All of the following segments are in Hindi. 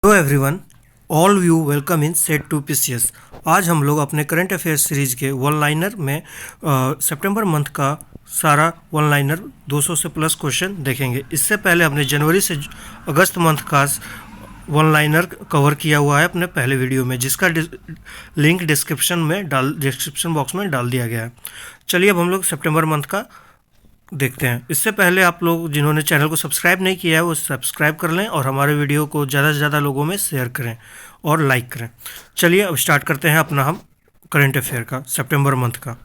Hello everyone, all view welcome in set to PCS. आज हम लोग अपने करंट अफेयर्स सीरीज के वन लाइनर में सितंबर मंथ का सारा वन लाइनर 200 से प्लस क्वेश्चन देखेंगे। इससे पहले हमने जनवरी से अगस्त मंथ का वन लाइनर कवर किया हुआ है अपने पहले वीडियो में, जिसका लिंक डिस्क्रिप्शन बॉक्स में डाल दिया गया है। चलिए अब हम लोग सितंबर मंथ का देखते हैं। इससे पहले आप लोग जिन्होंने चैनल को सब्सक्राइब नहीं किया है वो सब्सक्राइब कर लें और हमारे वीडियो को ज़्यादा से ज़्यादा लोगों में शेयर करें और लाइक करें। चलिए अब स्टार्ट करते हैं अपना हम करंट अफेयर का सितंबर मंथ का।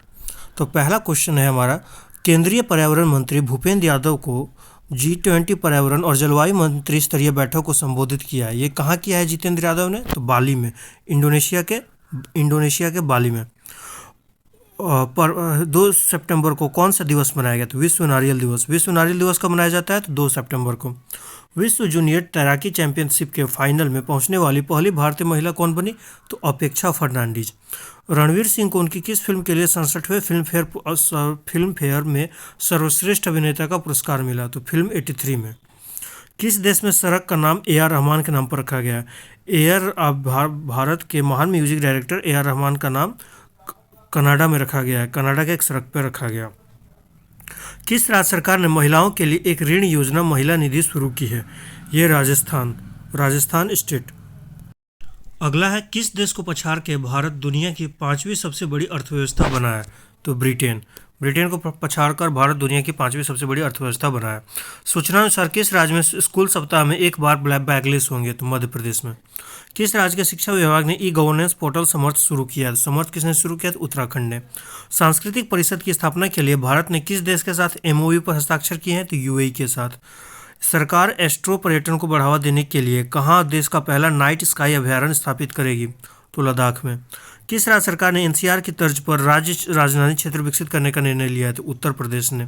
तो पहला क्वेश्चन है हमारा, केंद्रीय पर्यावरण मंत्री भूपेंद्र यादव को G20 पर्यावरण और जलवायु मंत्री स्तरीय बैठक को संबोधित किया है। ये कहाँ किया है जितेंद्र यादव ने? तो बाली में, इंडोनेशिया के बाली में। पर 2 सितंबर को कौन सा दिवस मनाया गया? तो विश्व नारियल दिवस। विश्व नारियल दिवस कब मनाया जाता है? तो 2 सितंबर को। विश्व जूनियर तैराकी चैंपियनशिप के फाइनल में पहुंचने वाली पहली भारतीय महिला कौन बनी? तो अपेक्षा फर्नांडीज। रणवीर सिंह को उनकी किस फिल्म के लिए 67वें फिल्म फेयर में सर्वश्रेष्ठ अभिनेता का पुरस्कार मिला? तो फिल्म 83 में। किस देश में सड़क का नाम ए आर रहमान के नाम पर रखा गया? भारत के महान music director A R Rahman का नाम कनाडा में रखा गया है। कनाडा के एक सड़क पर रखा गया। किस राज्य सरकार ने महिलाओं के लिए एक ऋण योजना महिला निधि शुरू की है? ये राजस्थान स्टेट। अगला है, किस देश को पछाड़ के भारत दुनिया की 5वीं सबसे बड़ी अर्थव्यवस्था बना है? तो ब्रिटेन को पछाड़कर भारत दुनिया की 5वीं सबसे बड़ी अर्थव्यवस्था बना है। सूचना अनुसार किस राज्य में स्कूल सप्ताह में एक बार बैगलेस होंगे? तो मध्य प्रदेश में। किस राज्य के शिक्षा विभाग ने ई गवर्नेंस पोर्टल समर्थ शुरू किया? तो समर्थ किसने शुरू किया? तो उत्तराखंड ने। सांस्कृतिक परिषद की स्थापना के लिए भारत ने किस देश के साथ एमओयू पर हस्ताक्षर किए हैं? तो यूएई के साथ। सरकार एस्ट्रो पर्यटन को बढ़ावा देने के लिए कहाँ देश का पहला नाइट स्काई अभ्यारण्य स्थापित करेगी? तो लद्दाख में। किस राज्य सरकार ने एनसीआर की तर्ज पर राज्य राजधानी क्षेत्र विकसित करने का निर्णय लिया है? तो उत्तर प्रदेश ने।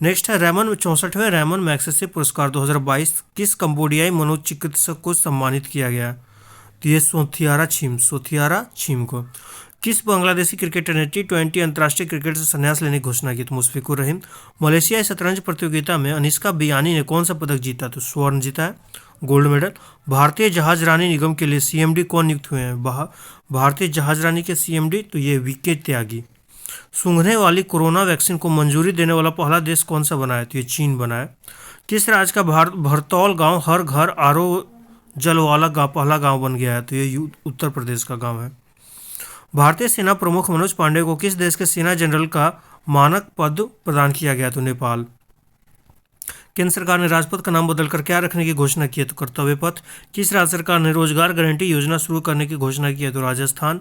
नेक्स्ट है, 64वें रैमन मैग्सेसे पुरस्कार 2022 किस कंबोडियाई मनोचिकित्सक को सम्मानित किया गया? तो ये सोथियारा छीम को। किस बांग्लादेशी क्रिकेटर ने T20 अंतर्राष्ट्रीय क्रिकेट से संन्यास लेने की घोषणा की? तो मुशफिकुर रहीम। मलेशियाई शतरंज प्रतियोगिता में अनिष्का बियानी ने कौन सा पदक जीता? तो स्वर्ण जीता है, गोल्ड मेडल। भारतीय जहाजरानी निगम के लिए सीएमडी कौन नियुक्त हुए हैं? भारतीय जहाजरानी के सीएमडी तो ये वीके त्यागी। सूंघने वाली कोरोना वैक्सीन को मंजूरी देने वाला पहला देश कौन सा बना है? तो ये चीन बना है। किस राज्य का भरतौल गांव हर घर आरओ जल वाला पहला गांव बन गया है? तो ये उत्तर प्रदेश का गांव है। भारतीय सेना प्रमुख मनोज पांडे को किस देश के सेना जनरल का मानक पद प्रदान किया गया? तो नेपाल। केंद्र सरकार ने राजपथ का नाम बदलकर क्या रखने की घोषणा की है? तो कर्तव्य पथ। किस राज्य सरकार ने रोजगार गारंटी योजना शुरू करने की घोषणा की है? तो राजस्थान।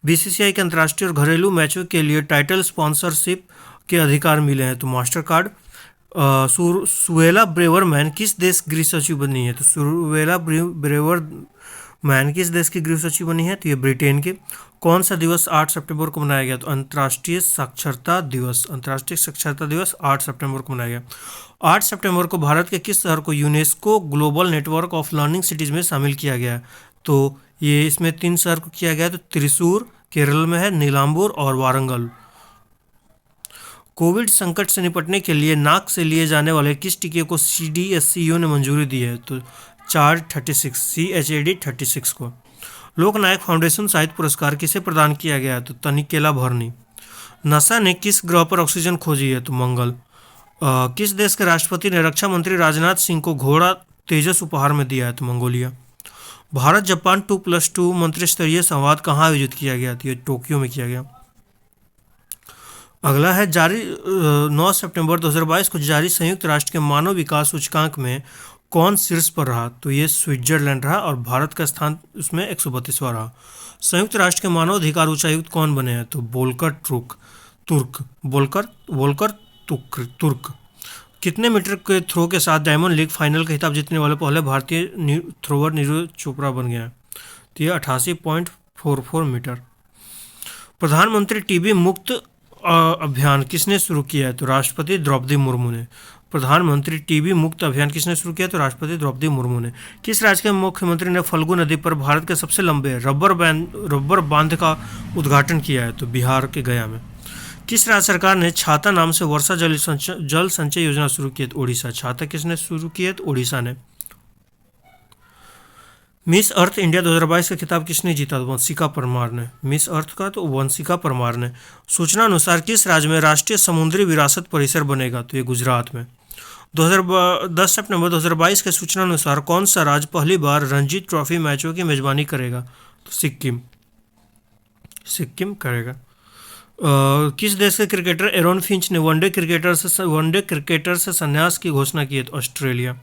बीसीसीआई के अंतर्राष्ट्रीय और घरेलू मैचों के लिए टाइटल स्पॉन्सरशिप के अधिकार मिले हैं? तो मास्टर कार्ड। सुएला ब्रेवरमैन किस देश गृह सचिव बनी है? तो सुएला ब्रेवरमैन किस देश की गृह सचिव बनी है? तो ये ब्रिटेन के। कौन सा दिवस 8 सितंबर को मनाया गया? तो अंतर्राष्ट्रीय साक्षरता दिवस 8 सितंबर को मनाया गया। 8 सितंबर को भारत के किस शहर को UNESCO global network of learning cities में शामिल किया गया? तो ये इसमें 3 शहर को किया गया। तो त्रिशूर केरल में है, नीलांबूर और वारंगल। कोविड संकट से निपटने के लिए नाक से लिए जाने वाले किस टीके को CDSCO ने मंजूरी दी है? तो CHAD36 को। लोकनायक फाउंडेशन साहित्य पुरस्कार किसे प्रदान किया गया? तो तनिकेला भरनी। नासा ने किस ग्रह पर ऑक्सीजन खोजी है? तो मंगल। किस देश के राष्ट्रपति ने रक्षा मंत्री राजनाथ सिंह को घोड़ा तेजस उपहार में दिया है? तो मंगोलिया। भारत जापान 2+2 मंत्रिस्तरीय संवाद कहाँ आयोजित किया गया? तो ये टोक्यो में किया गया। अगला है, 9 सितंबर 2022 को जारी संयुक्त राष्ट्र के मानव विकास सूचकांक में कौन शीर्ष पर रहा? तो ये स्विट्जरलैंड रहा और भारत का स्थान उसमें 132वां रहा। संयुक्त राष्ट्र के मानव अधिकार उच्चायुक्त कौन बने हैं? तो वोल्कर तुर्क। कितने मीटर के थ्रो के साथ डायमंड लीग फाइनल का खिताब जीतने वाले पहले भारतीय थ्रोवर नीरज चोपड़ा बन गया? तो ये 88.44 मीटर। प्रधानमंत्री टीबी मुक्त अभियान किसने शुरू किया है? तो राष्ट्रपति द्रौपदी मुर्मू ने। प्रधानमंत्री टीबी मुक्त अभियान किसने शुरू किया? तो राष्ट्रपति द्रौपदी मुर्मू ने। किस राज्य के मुख्यमंत्री ने फल्गु नदी पर भारत के सबसे लंबे रबर बांध का उद्घाटन किया है? तो बिहार के गया में। किस राज्य सरकार ने छाता नाम से वर्षा जल संचय योजना शुरू की है? तो ओडिशा। छाता किसने शुरू की है? तो ओडिशा ने। मिस अर्थ इंडिया 2022 का खिताब किसने जीता? तो वंशिका परमार ने। मिस अर्थ का तो वंशिका परमार ने। सूचना अनुसार किस राज्य में राष्ट्रीय समुद्री विरासत परिसर बनेगा? तो ये गुजरात में। 10 सितंबर 2022 के सूचना अनुसार कौन सा राज्य पहली बार रणजी ट्रॉफी मैचों की मेजबानी करेगा? तो सिक्किम। सिक्किम करेगा। किस देश के क्रिकेटर एरोन फिंच ने वनडे क्रिकेटर से संन्यास की घोषणा की है? तो ऑस्ट्रेलिया।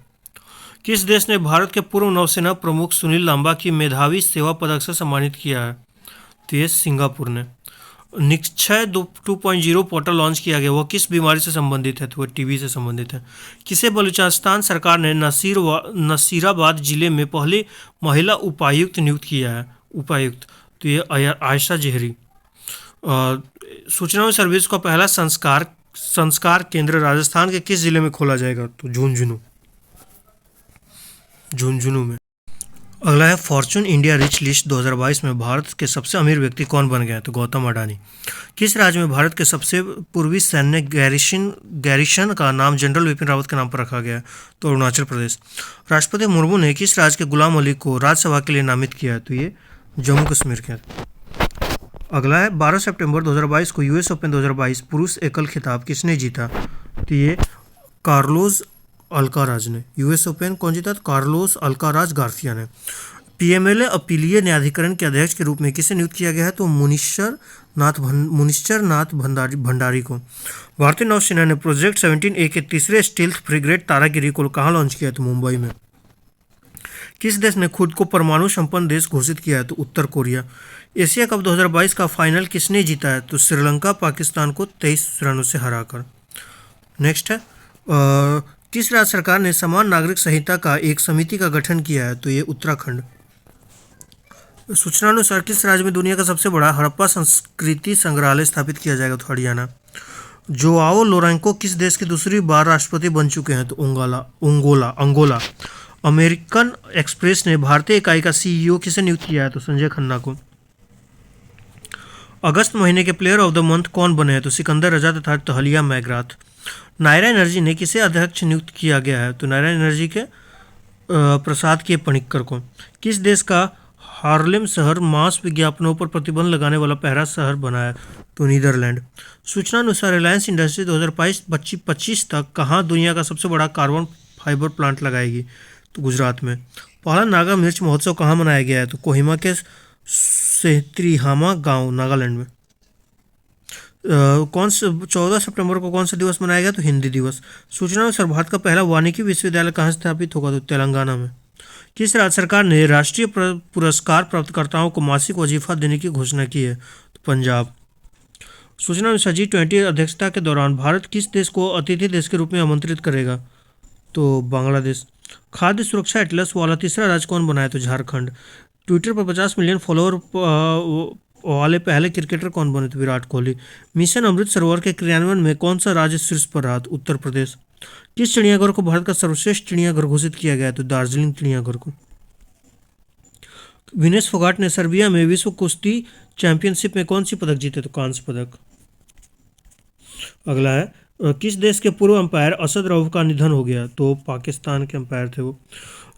किस देश ने भारत के पूर्व नौसेना प्रमुख सुनील लांबा की मेधावी सेवा पदक से सम्मानित किया है? तो ये सिंगापुर ने। निक्षय 2.0 पोर्टल लॉन्च किया गया, वह किस बीमारी से संबंधित है? तो वह टीबी से संबंधित है। किसे बलूचिस्तान सरकार ने नसीराबाद जिले में पहली महिला उपायुक्त नियुक्त किया है? उपायुक्त। तो ये आयशा जहरी। सूचना और सर्विस का पहला संस्कार केंद्र राजस्थान के किस जिले में खोला जाएगा? तो झुंझुनू में। अगला है फॉर्चून इंडिया रिच लिस्ट 2022 में भारत के सबसे अमीर व्यक्ति कौन बन गए? तो गौतम अडानी। किस राज्य में भारत के सबसे पूर्वी सैन्य गैरिशन का नाम जनरल विपिन रावत के नाम पर रखा गया है? तो अरुणाचल प्रदेश। राष्ट्रपति मुर्मू ने किस राज्य के गुलाम अली को राज्यसभा के लिए नामित किया है? तो ये जम्मू कश्मीर के। अगला है 12 सितंबर 2022 को यूएस ओपन 2022 पुरुष एकल खिताब किसने जीता? तो ये कार्लोस अल्काराज ने। यूएस ओपन कौन जीता? तो कार्लोस अल्काराज गार्सिया ने। पीएमएलए अपीलीय न्यायाधिकरण के अध्यक्ष के रूप में किसे नियुक्त किया गया है? तो मुनिश्चर नाथ भंडारी को। भारतीय नौसेना ने प्रोजेक्ट 17A के तीसरे स्टील्थ फ्रिगेट तारागिरी को कहाँ लॉन्च किया? तो मुंबई में। किस देश ने खुद को परमाणु संपन्न देश घोषित किया है? तो उत्तर कोरिया। एशिया कप 2022 का फाइनल किसने जीता है? तो श्रीलंका पाकिस्तान को 23 रनों से हराकर। नेक्स्ट है किस राज्य सरकार ने समान नागरिक संहिता का एक समिति का गठन किया है? तो ये उत्तराखंड। सूचना अनुसार किस राज्य में दुनिया का सबसे बड़ा हड़प्पा संस्कृति संग्रहालय स्थापित किया जाएगा? तो हरियाणा। जोआओ लोरेंको किस देश के दूसरी बार राष्ट्रपति बन चुके हैं? तो अंगोला। अमेरिकन एक्सप्रेस ने भारतीय इकाई का सीईओ किसे नियुक्त किया है? तो संजय खन्ना को। अगस्त महीने के प्लेयर ऑफ द मंथ कौन बने हैं? तो सिकंदर रजा तथा तहलिया मैगराथ। नायरा एनर्जी ने किसे अध्यक्ष नियुक्त किया गया है? तो नायरा एनर्जी के प्रसाद के पणिक्कर को। किस देश का हार्लेम शहर मास विज्ञापनों पर प्रतिबंध लगाने वाला पहला शहर बना है? तो नीदरलैंड। सूचना अनुसार रिलायंस इंडस्ट्री 2025 तक कहाँ दुनिया का सबसे बड़ा कार्बन फाइबर प्लांट लगाएगी? तो गुजरात में। पहला नागा मिर्च महोत्सव कहाँ मनाया गया है? तो कोहिमा के सेत्रीहामा गांव नागालैंड में। 14 सितंबर को कौन सा दिवस मनाया गया? तो हिंदी दिवस। सूचना अनुसार भारत का पहला वानिकी विश्वविद्यालय कहाँ स्थापित होगा? तो तेलंगाना में। किस राज्य सरकार ने राष्ट्रीय पुरस्कार प्राप्तकर्ताओं को मासिक वजीफा देने की घोषणा की है? तो पंजाब। सूचना अनुसार G20 अध्यक्षता के दौरान भारत किस देश को अतिथि देश के रूप में आमंत्रित करेगा? तो बांग्लादेश। खाद्य सुरक्षा एटलस वाला तीसरा राज्य कौन बना है? तो झारखंड। ट्विटर पर 50 मिलियन फॉलोअर वाले पहले क्रिकेटर कौन बने? तो विराट कोहली। मिशन अमृत सरोवर के क्रियान्वयन में कौन सा राज्य शीर्ष पर रहा? तो उत्तर प्रदेश। किस चिड़ियाघर को भारत का सर्वश्रेष्ठ चिड़ियाघर घोषित किया गया? तो दार्जिलिंग चिड़ियाघर को। विनेश फोगाट ने सर्बिया में विश्व कुश्ती चैंपियनशिप में कौन सी पदक जीते? तो कांस्य पदक। अगला है किस देश के पूर्व अंपायर असद रऊफ का निधन हो गया? तो पाकिस्तान के अंपायर थे वो।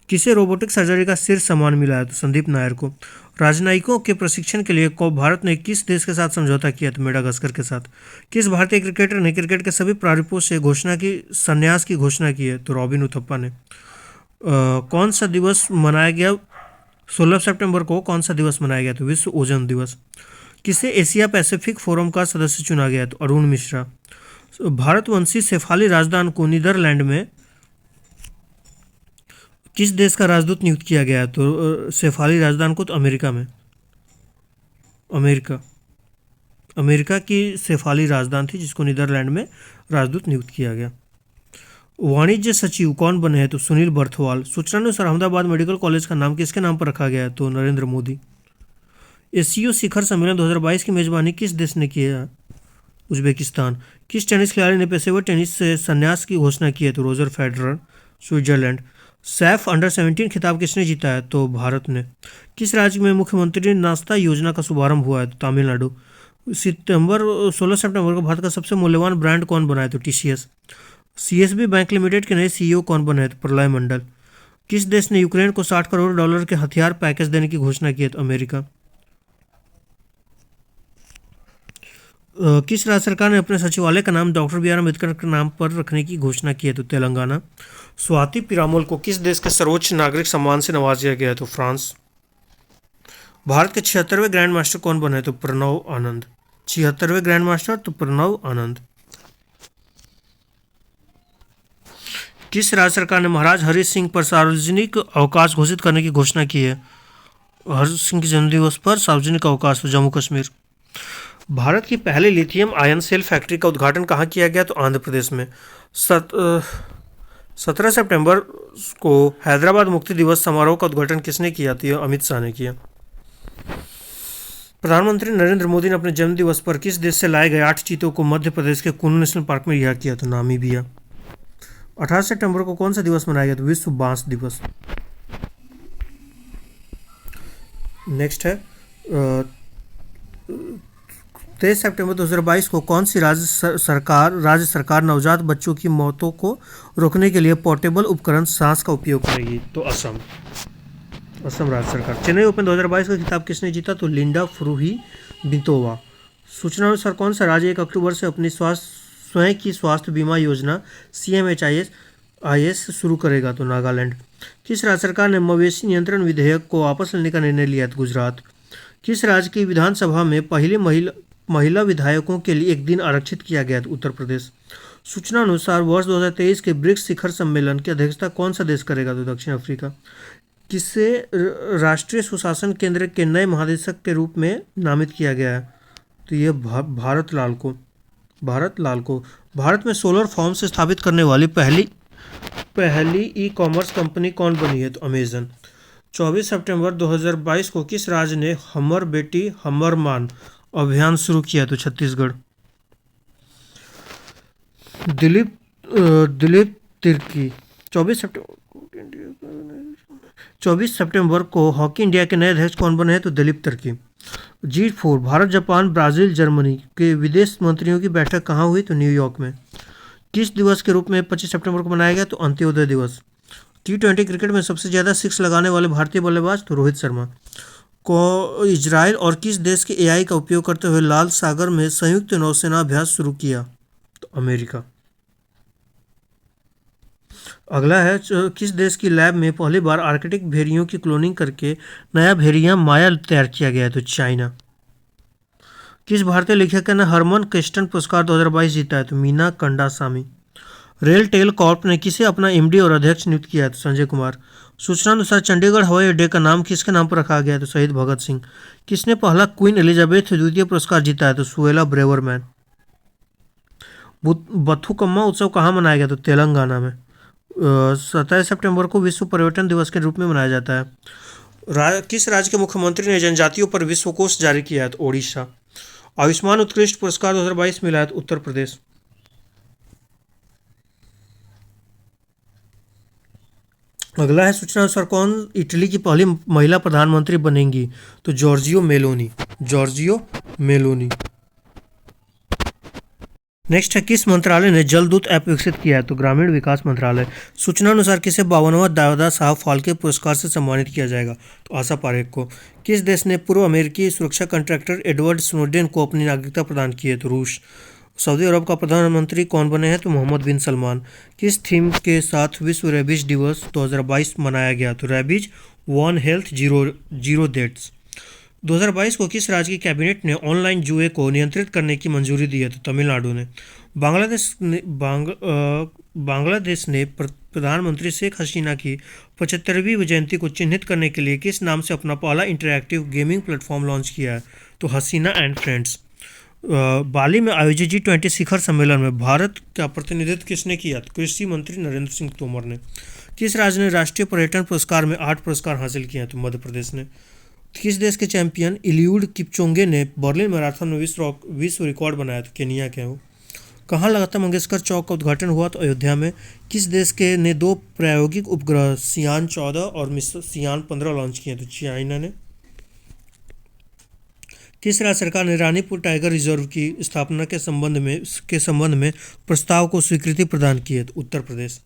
किसे रोबोटिक सर्जरी का शीर्ष सम्मान मिला है? तो संदीप नायर को। राजनयिकों के प्रशिक्षण के लिए भारत ने किस देश के साथ समझौता किया? तो मेडागास्कर के साथ। किस भारतीय क्रिकेटर ने क्रिकेट के सभी प्रारूपों से संन्यास की घोषणा की है? तो रॉबिन उथप्पा ने। कौन सा दिवस मनाया गया 16 सितंबर को? कौन सा दिवस मनाया गया? तो विश्व ओजोन दिवस। किसे एशिया पैसिफिक फोरम का सदस्य चुना गया? तो अरुण मिश्रा। भारतवंशी शेफाली राजदान को नीदरलैंड में किस देश का राजदूत नियुक्त किया गया? तो शेफाली राजदान को तो अमेरिका में। अमेरिका की शेफाली राजदान थी जिसको नीदरलैंड में राजदूत नियुक्त किया गया। वाणिज्य सचिव कौन बने हैं? तो सुनील बर्थवाल। सूचना अनुसार अहमदाबाद मेडिकल कॉलेज का नाम किसके नाम पर रखा गया है? तो नरेंद्र मोदी। एसीओ शिखर सम्मेलन 2022 की मेजबानी किस देश ने की है? उज्बेकिस्तान। किस टेनिस खिलाड़ी ने पेशेवर टेनिस से संन्यास की घोषणा की है? तो Roger Federer, Switzerland. Saif under-17 खिताब किसने जीता है? तो भारत ने। किस राज्य में मुख्यमंत्री नाश्ता योजना का शुभारंभ हुआ है? तो तमिलनाडु। 16 सितंबर को भारत का सबसे मूल्यवान ब्रांड कौन बना है? तो टीसीएस। सीएसबी बैंक लिमिटेड के नए सीईओ कौन बने हैं? तो प्रलय मंडल। किस देश ने यूक्रेन को $60 करोड़ के हथियार पैकेज देने की घोषणा की है? तो अमेरिका। किस राज्य सरकार ने अपने सचिवालय का नाम डॉक्टर बी आर अम्बेडकर के नाम पर रखने की घोषणा की है? तो तेलंगाना। स्वाति पिरामोल को किस देश के सर्वोच्च नागरिक सम्मान से नवाजा गया है? तो फ्रांस। भारत के 76वें ग्रैंड मास्टर कौन बने? तो प्रणव आनंद। 76वें ग्रैंड मास्टर तो प्रणव आनंद। किस राज्य सरकार ने महाराज हरि सिंह पर सार्वजनिक अवकाश घोषित करने की घोषणा की है? हरि सिंह के जन्मदिवस पर सार्वजनिक अवकाश। तो जम्मू कश्मीर। भारत की पहली लिथियम आयन सेल फैक्ट्री का उद्घाटन कहाँ किया गया? तो आंध्र प्रदेश में। 17 सितंबर को हैदराबाद मुक्ति दिवस समारोह का उद्घाटन किसने किया? तो अमित शाह ने किया। प्रधानमंत्री नरेंद्र मोदी ने अपने जन्म दिवस पर किस देश से लाए गए 8 चीतों को मध्य प्रदेश के कुल्लू नेशनल पार्क में रिहा किया? तो नामीबिया। 18 सितंबर को कौन सा दिवस मनाया गया? तो विश्व बांस दिवस। नेक्स्ट है 23 सितंबर 2022 को कौन सी राज्य सरकार नवजात बच्चों की मौतों को रोकने के लिए पोर्टेबल उपकरण सांस का उपयोग करेगी? तो असम राज्य सरकार। चेन्नई ओपन 2022 का खिताब किसने जीता? तो लिंडा फ्रुहिबितोवा। सूचना अनुसार कौन सा राज्य 1 अक्टूबर से अपनी स्वयं की स्वास्थ्य बीमा योजना CMHIS शुरू करेगा? तो नागालैंड। किस राज्य सरकार ने मवेशी नियंत्रण विधेयक को वापस लेने का निर्णय लिया? तो गुजरात। किस राज्य की विधानसभा में पहले महिला विधायकों के लिए एक दिन आरक्षित किया गया? तो उत्तर प्रदेश। सूचना अनुसार वर्ष 2023 के ब्रिक्स शिखर सम्मेलन की अध्यक्षता कौन सा देश करेगा? तो दक्षिण अफ्रीका। किसे राष्ट्रीय सुशासन केंद्र के नए महानिदेशक के रूप में नामित किया गया है? तो ये भारत लाल को। भारत में सोलर फार्म से स्थापित करने वाली पहली ई-कॉमर्स कंपनी कौन बनी है? तो अमेजन। 24 सितंबर 2022 को किस राज्य ने हमर बेटी हमर मान अभियान शुरू किया? तो छत्तीसगढ़। दिलीप तिर्की। 24 सितंबर को हॉकी इंडिया के नए अध्यक्ष कौन बने हैं? तो Dilip Tirkey. G4 Bharat Japan Brazil Germany के विदेश मंत्रियों की बैठक कहाँ हुई? तो न्यूयॉर्क में। किस दिवस के रूप में 25 सितंबर को मनाया गया? तो अंत्योदय दिवस। T20 क्रिकेट में सबसे ज़्यादा 6 लगाने वाले भारतीय बल्लेबाज? तो रोहित शर्मा। को इजराइल और किस देश के AI का उपयोग करते हुए लाल सागर में संयुक्त नौसेना अभ्यास शुरू किया? तो अमेरिका। अगला है किस देश की लैब में पहली बार आर्कटिक भेड़ियों की क्लोनिंग करके नया भेड़िया माया तैयार किया गया है? तो चाइना। किस भारतीय लेखक ने हरमन क्रिस्टन पुरस्कार 2022 जीता है? तो मीना कंडासामी। रेलटेल कॉर्प ने किसे अपना MD और अध्यक्ष नियुक्त किया है? तो संजय कुमार। सूचना अनुसार चंडीगढ़ हवाई अड्डे का नाम किसके नाम पर रखा गया है? तो शहीद भगत सिंह। किसने पहला क्वीन एलिजाबेथ द्वितीय पुरस्कार जीता है? तो सुएला ब्रेवरमैन। बथुकम्मा उत्सव कहाँ मनाया गया? तो तेलंगाना में। 27 सितंबर को विश्व पर्यटन दिवस के रूप में मनाया जाता है। किस राज्य के मुख्यमंत्री ने जनजातियों पर विश्वकोश जारी किया है? तो ओडिशा। आयुष्मान उत्कृष्ट पुरस्कार 2022 मिला है? तो उत्तर प्रदेश। अगला है सूचना अनुसार कौन इटली की पहली महिला प्रधानमंत्री बनेंगी? तो जॉर्जियो मेलोनी। नेक्स्ट है किस मंत्रालय ने जलदूत ऐप विकसित किया है? तो ग्रामीण विकास मंत्रालय। सूचना अनुसार किसे 52वां दादा साहब फाल्के पुरस्कार से सम्मानित किया जाएगा? तो आशा पारेख को। किस देश ने पूर्व अमेरिकी सुरक्षा कॉन्ट्रैक्टर एडवर्ड स्नोडेन को अपनी नागरिकता प्रदान की है? तो रूस। सऊदी अरब का प्रधानमंत्री कौन बने हैं? तो मोहम्मद बिन सलमान। किस थीम के साथ विश्व रेबीज दिवस 2022 मनाया गया? तो rabies one health zero deaths. 2022 को किस राज्य की कैबिनेट ने ऑनलाइन जुए को नियंत्रित करने की मंजूरी दी है? तो तमिलनाडु ने। बांग्लादेश ने प्रधानमंत्री शेख हसीना की 75वीं जयंती को चिन्हित करने के लिए किस नाम से अपना पहला इंटरैक्टिव गेमिंग प्लेटफॉर्म लॉन्च किया है? तो हसीना एंड फ्रेंड्स। बाली में आयोजित G20 शिखर सम्मेलन में भारत का प्रतिनिधित्व किसने किया? तो कृषि मंत्री नरेंद्र सिंह तोमर ने। किस राज्य ने राष्ट्रीय पर्यटन पुरस्कार में 8 पुरस्कार हासिल किए हैं? तो मध्य प्रदेश ने। किस देश के चैंपियन इलियूड किपचोंगे ने बर्लिन मैराथन में विश्व रिकॉर्ड बनाया? तो केनिया के हो। कहाँ लता मंगेशकर चौक का उद्घाटन हुआ? तो अयोध्या में। किस देश के ने 2 प्रायोगिक उपग्रह सियान 14 और सियान 15 लॉन्च किए? तो चाइना ने। किस राज्य सरकार ने रानीपुर टाइगर रिजर्व की स्थापना के संबंध में प्रस्ताव को स्वीकृति प्रदान की है? तो उत्तर प्रदेश।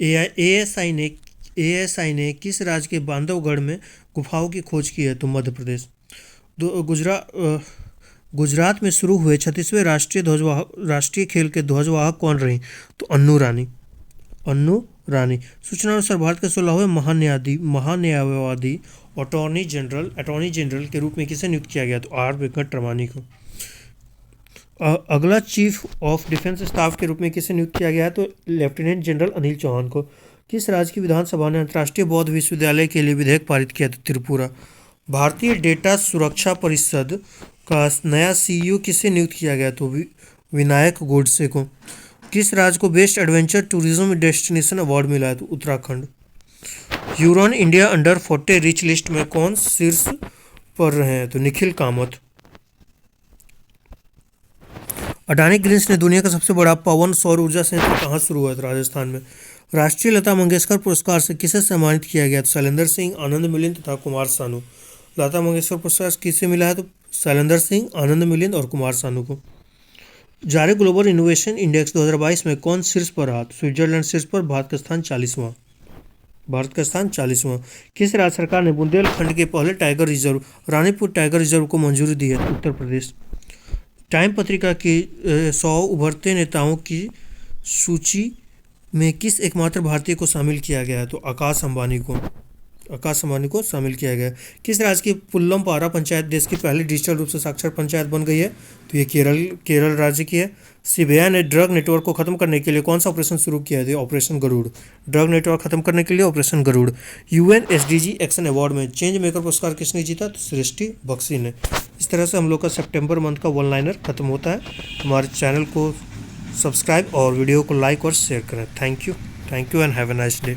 ASI ने एएसआई ने किस राज्य के बांधवगढ़ में गुफाओं की खोज की है? तो मध्य प्रदेश। गुजरात में शुरू हुए 36वें राष्ट्रीय खेल के ध्वजवाहक कौन रही? तो अन्नू रानी। सूचना अनुसार भारत के 16वें महान्यायवादी अटॉर्नी जनरल के रूप में किसे नियुक्त किया गया? तो आर वेंकटरमणी को। अगला चीफ ऑफ डिफेंस स्टाफ के रूप में किसे नियुक्त किया गया है? तो लेफ्टिनेंट जनरल अनिल चौहान को। किस राज्य की विधानसभा ने अंतर्राष्ट्रीय बौद्ध विश्वविद्यालय के लिए विधेयक पारित किया? तो त्रिपुरा। भारतीय डेटा सुरक्षा परिषद का नया सीईओ किसे नियुक्त किया गया? तो विनायक गोडसे को। किस राज्य को best adventure tourism destination award मिला है? तो Uttarakhand. Huron India under 40 rich list में कौन शीर्ष पर रहे हैं? तो निखिल कामत। अडानी ग्रीन्स ने दुनिया का सबसे बड़ा पवन सौर ऊर्जा संयंत्र कहाँ शुरू हुआ? राजस्थान में। राष्ट्रीय लता मंगेशकर पुरस्कार से किसे सम्मानित किया गया? तो शैलेंद्र सिंह, आनंद मिलिंद तथा कुमार सानू। लता मंगेशकर पुरस्कार किसे मिला है? तो शैलेंद्र सिंह, आनंद मिलिंद और कुमार सानू को। जारी ग्लोबल इनोवेशन इंडेक्स 2022 में कौन शीर्ष पर रहा? स्विट्जरलैंड शीर्ष पर, भारत का स्थान 40वां। किस राज्य सरकार ने बुंदेलखंड के पहले tiger reserve Ranipur tiger reserve को मंजूरी दी है? उत्तर प्रदेश। टाइम पत्रिका की 100 उभरते नेताओं की सूची में किस एकमात्र भारतीय को शामिल किया गया है? तो आकाश अंबानी को शामिल किया गया। किस राज्य की पुल्लमपारा पंचायत देश की पहली डिजिटल रूप से साक्षर पंचायत बन गई है? तो ये केरल राज्य की है। सीबीआई ने ड्रग नेटवर्क को खत्म करने के लिए कौन सा ऑपरेशन शुरू किया है? ऑपरेशन गरुड़। ड्रग नेटवर्क खत्म करने के लिए operation Garuda. UN SDG action award में चेंज मेकर पुरस्कार किसने जीता? तो सृष्टि बख्शी ने। इस तरह से हम लोग का सितंबर मंथ का वन लाइनर खत्म होता है। हमारे चैनल को सब्सक्राइब और वीडियो को लाइक और शेयर करें। Thank you and have a nice day.